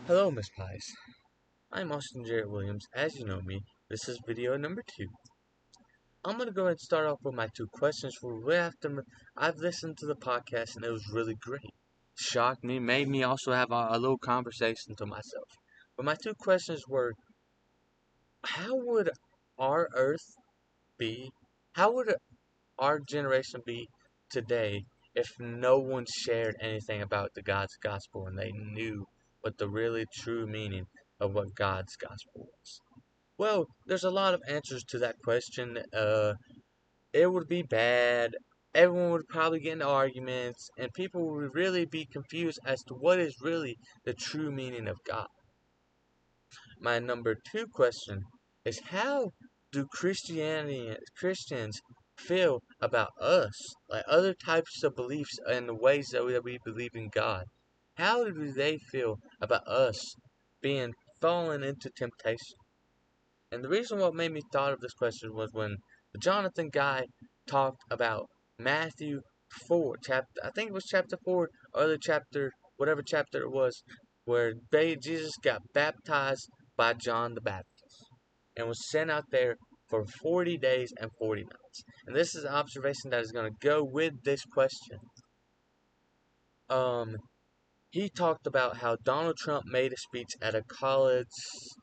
Hello, Miss Pies. I'm Austin Jarrett Williams. As you know me, this is video number 2. I'm gonna go ahead and start off with my 2 questions for right after I've listened to the podcast and it was really great. Shocked me, made me also have a little conversation to myself. But my 2 questions were, how would our Earth be? How would our generation be today if no one shared anything about the God's gospel and they knew what the really true meaning of what God's gospel was? Well, there's a lot of answers to that question. It would be bad. Everyone would probably get into arguments, and people would really be confused as to what is really the true meaning of God. My number 2 question is, how do Christians feel about us, like other types of beliefs and the ways that we believe in God? How do they feel about us being fallen into temptation? And the reason what made me thought of this question was when the Jonathan guy talked about Matthew 4, chapter, I think it was chapter 4, or the chapter, whatever chapter it was, where Jesus got baptized by John the Baptist and was sent out there for 40 days and 40 nights. And this is an observation that is going to go with this question. Um, he talked about how Donald Trump made a speech at a college.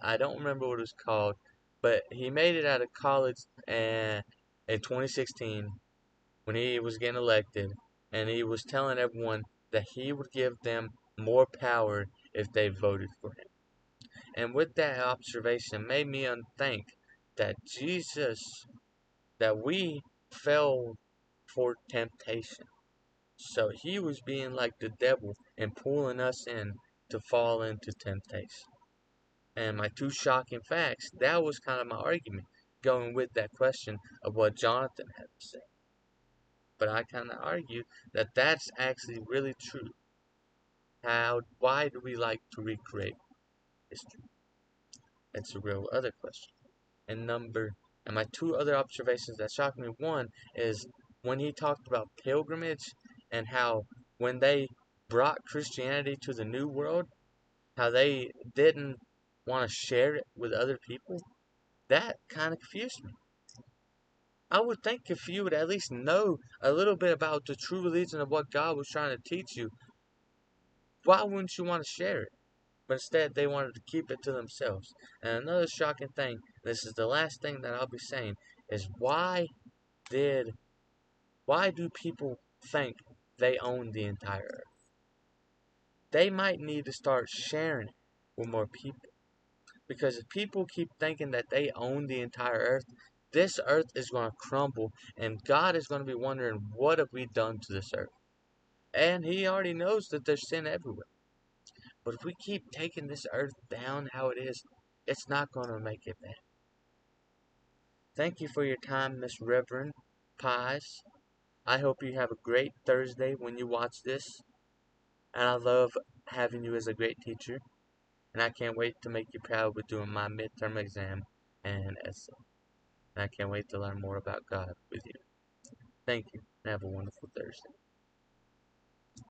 I don't remember what it was called, but he made it at a college in 2016 when he was getting elected, and he was telling everyone that he would give them more power if they voted for him. And with that observation made me think that that we fell for temptation. So he was being like the devil and pulling us in to fall into temptation. And my 2 shocking facts, that was kind of my argument, going with that question of what Jonathan had to say. But I kind of argue that that's actually really true. Why do we like to recreate history? That's a real other question. And my 2 other observations that shocked me, one is when he talked about pilgrimage and how when they brought Christianity to the New World, how they didn't want to share it with other people. That kind of confused me. I would think if you would at least know a little bit about the true religion of what God was trying to teach you, why wouldn't you want to share it? But instead, they wanted to keep it to themselves. And another shocking thing, this is the last thing that I'll be saying, is did why do people think they own the entire earth? They might need to start sharing it with more people. Because if people keep thinking that they own the entire earth, this earth is going to crumble, and God is going to be wondering, what have we done to this earth? And He already knows that there's sin everywhere. But if we keep taking this earth down how it is, it's not going to make it better. Thank you for your time, Miss Reverend Pies. I hope you have a great Thursday when you watch this. And I love having you as a great teacher. And I can't wait to make you proud with doing my midterm exam and an essay. And I can't wait to learn more about God with you. Thank you, and have a wonderful Thursday.